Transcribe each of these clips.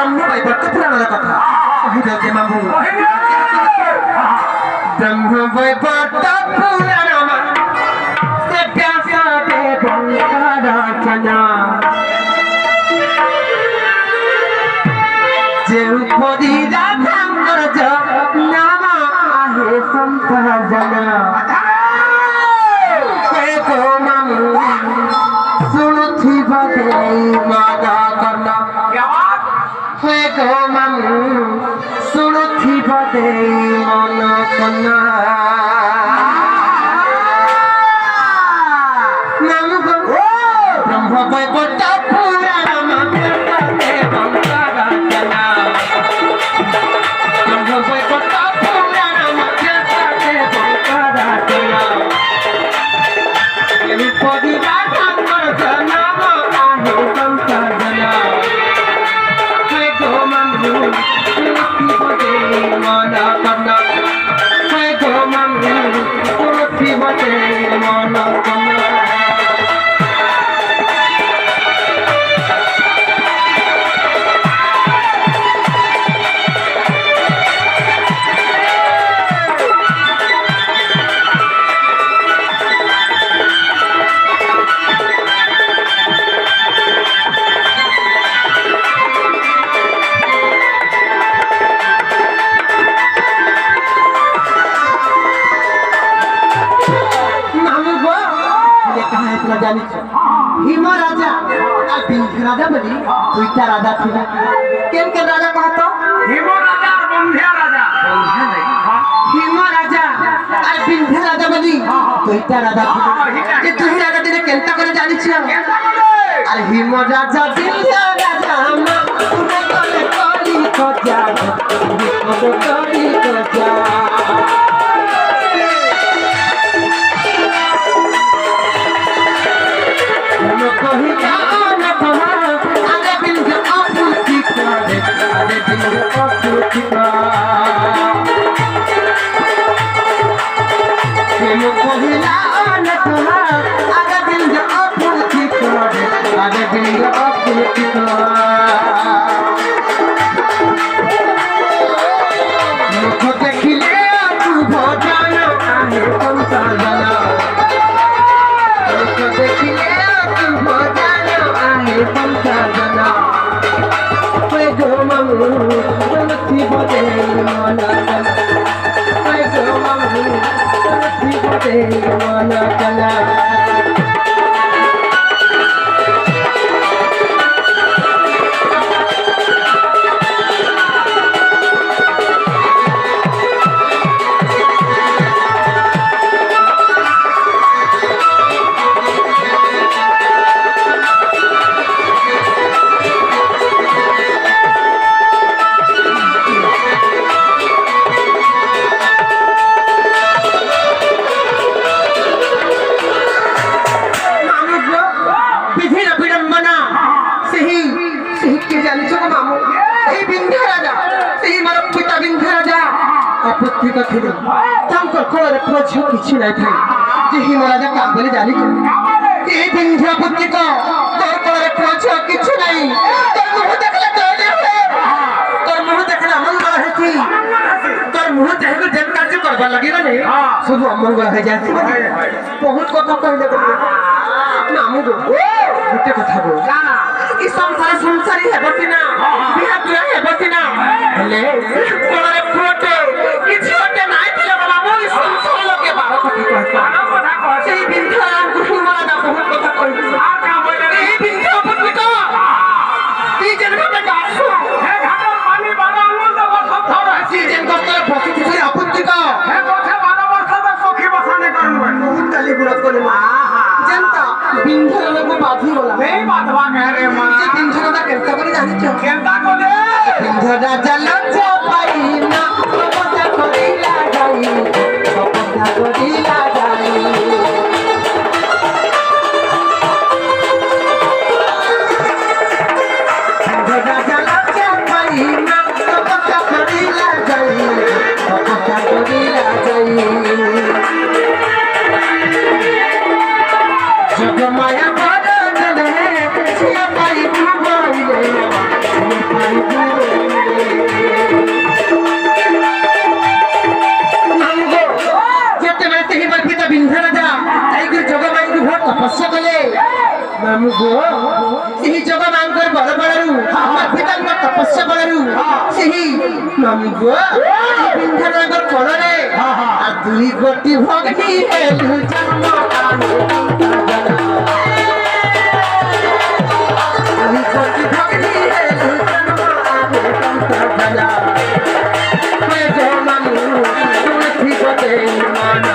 ব্রহ্ম বৈবর্ত পুরাণের কথা কহিল যে মামু ব্রহ্ম বৈবর্ত পুরাণ সে ব্যাসদেব রচনা যে উপরি রাধাঙ্কর নাম আহে সম্পাদনা গো মামু শুনুথিব মাগা কর্ণা হে গো মামু শুনুথিব মন কন্যা মামু গো ব্রহ্ম বৈবর্ত পুরাণ हिम राजा और बिंध्य राजा बनी दुईटा राजा थे केन केन राजा कहतो हिम राजा और बंध्या राजा हिम राजा और बिंध्य राजा बनी दुईटा राजा थे ये दुई राजा दिने केनता करे जानि छिया अरे हिम राजा बिंध्य राजा हम तुने कले कली खजा को कली खजा पत्रिका थे तांकर कोरे प्रश्न किछि नै थे जे हिमराजा का बोले जानि के ए बिंध्या पत्रिका तोर कोरे प्रश्न किछि नै तोर मुह देखले तोले हो तोर मुह देखले अमंगल हेछि तोर मुह देखले जेन कार्य करबा लागि नै शुभ अमंगल हे जाति बहुत कथा कहले नामु गो गुटे कथा गो जाना ई संसारी हेबति ना बिहा तुरा हेबति ना हले कोरे फोटो किछि होते নাই দিলে বাবা মই সংসার লোকে 12 কোটি কইতা কথা কই সেই বিন্ধ্যা কুসুমরা দা বহুত কথা কইছি আর কা বলে এই বিন্ধ্যা পত্রিকা তুই যেন ভাবে গাছু হে ঘাটের পানি 12 আঙ্গুল দা বছর ধরে আছি যেন করতে বসি কিছু পত্রিকা হে কথা 12 বছর দা সখী বসানে করব বহুত গালি গুরত করে মা जनता बिंध्या लोग बाधी बोला नहीं बाधवा कह रे मां ये बिंध्या का केनता करे जानि छ केनता कोले बिंध्या राजा लज्जा पाई ना पता कोरी ला जाई पता कोरी ला जाई बिंध्या राजा लज्जा पाई ना पता कोरी ला जाई पता कोरी ला जाई जगमाया बदन है सिया पाई बुबाई ले सिया पाई ବର୍ଷ ବେଳରୁ ସେହି ମାମୁଁ ବିନ୍ଧାନଗର କୋଳରେ ଆଉ ଦୁଇ ଗୋଟି ଭଗନୀ ହେଲୁ ଜନ୍ମ ଦୁଇ ଗୋଟି ଭଗନୀ ହେଲୁ ଜନ୍ମ ମାମୁଁ ଥିବ ଦେଇ ମନ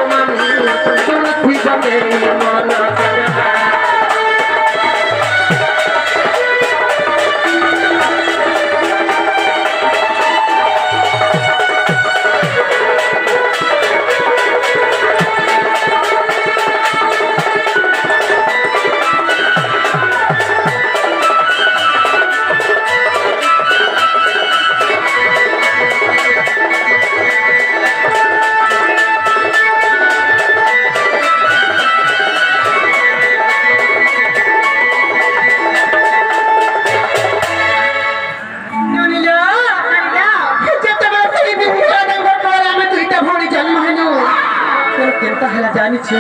ମାମୁଁ ଥିବ ଦେଇ ମନ ଜାଣିଛ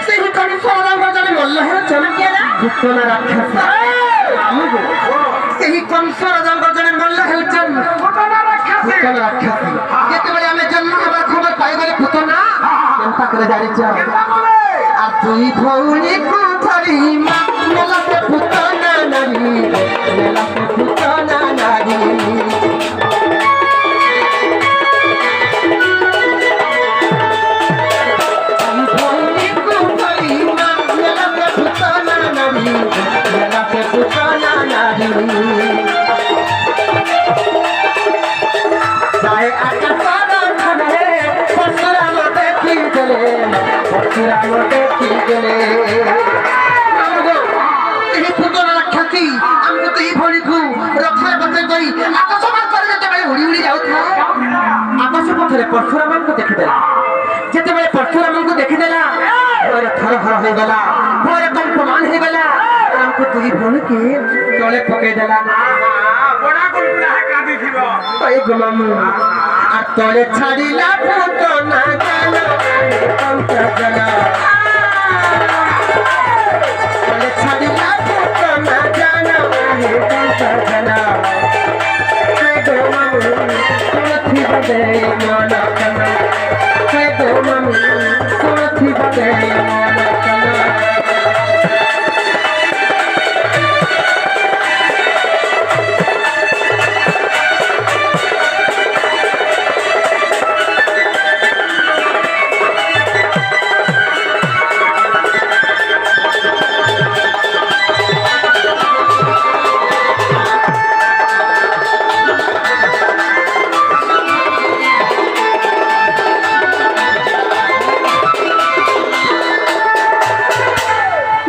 ସେହି କଂସରଙ୍କ ଜଣେ ମଲ୍ଲ ହେଉଛନ୍ତି ଭୂତନା ରାକ୍ଷସ ସେହି କଂସରଙ୍କ ଜଣେ ମଲ୍ଲ ହେଉଛନ୍ତି ଭୂତନା ରାକ୍ଷସ ଯେତେବେଳେ ଆମେ ଜନ୍ମ ହେବାର ଖବର ପାଇଗଲେ ଭୂତନା କେନ୍ତା করে ଜାଣିଛ ଆଉ ଦୁଇ ଭଉଣୀକୁ ଧରି ନେଲା ସେ ଭୂତନା ନାରୀ ନେଲା ସେ ଭୂତନା ନାରୀ परशुरामଙ୍କୁ ଦେଖିଦେଲା ଯେତେବେଳେ परशुरामଙ୍କୁ ଦେଖିଦେଲା ଥର ଥର ହୋଇଗଲା ଭୟରେ କମ୍ପମାନ ହେଇଗଲା ଆମକୁ ଦୁଇ ଭଉଣୀକି ତଳେ ପକେଇଦେଲା ମାମୁଁ আর তলে ছাড়িলা পুতনা জান তলে ছাড়িলা পুতনা জান মন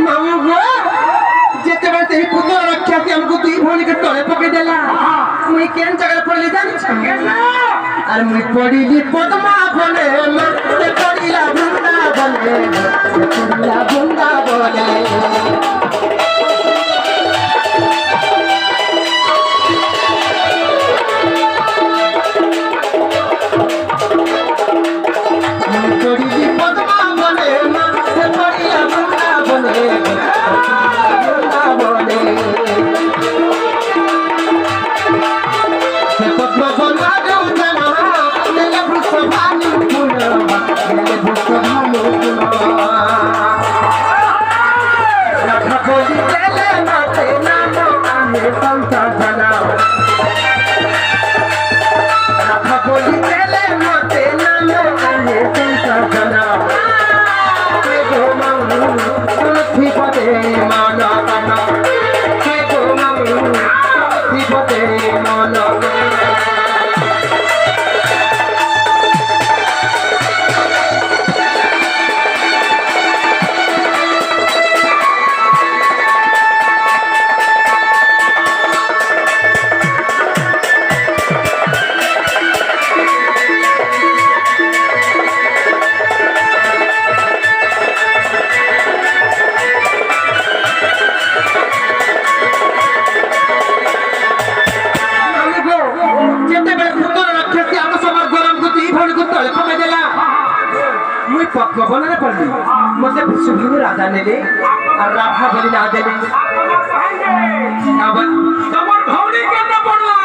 মামু আর মুই পড়িলি পদ্মা বলে মাতে পড়িলা বৃন্দা বলে পড়িলা বৃন্দা বলে পড়িলি পদ্মা বলে মাতে পড়িলা বৃন্দা বলে বৃন্দা বলে পদ্মা বলা पद्मवने पड़ली मते विश्वभूमि राजा नेले আর রাধা বলি না দেবে আবার তোমার ভৌরি কেন পড়লা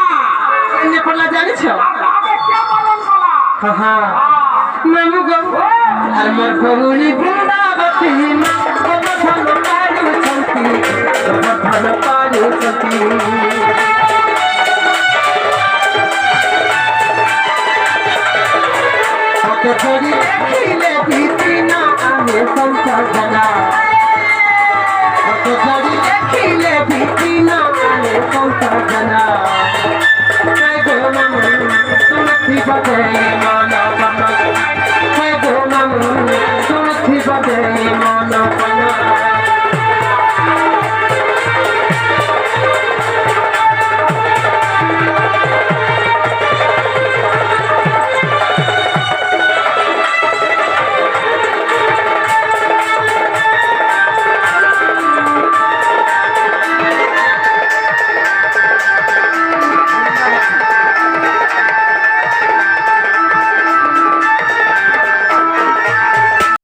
এনে পড়লা জানিছ তবে কে পালন করা হ্যাঁ মামু গো আর মোর ভৌরি বৃন্দাবতী কত ভালো পারুছন্তি কত ভালো পারুছন্তি কত ধরি দেখিলে ভীতি না আমি সংসার জানা কত ধরি দেখিলে ভীতি না আমি সংসার জানা জয় গো মামু তুমি বাদে মানা বাবা জয় গো মামু তুমি বাদে মানা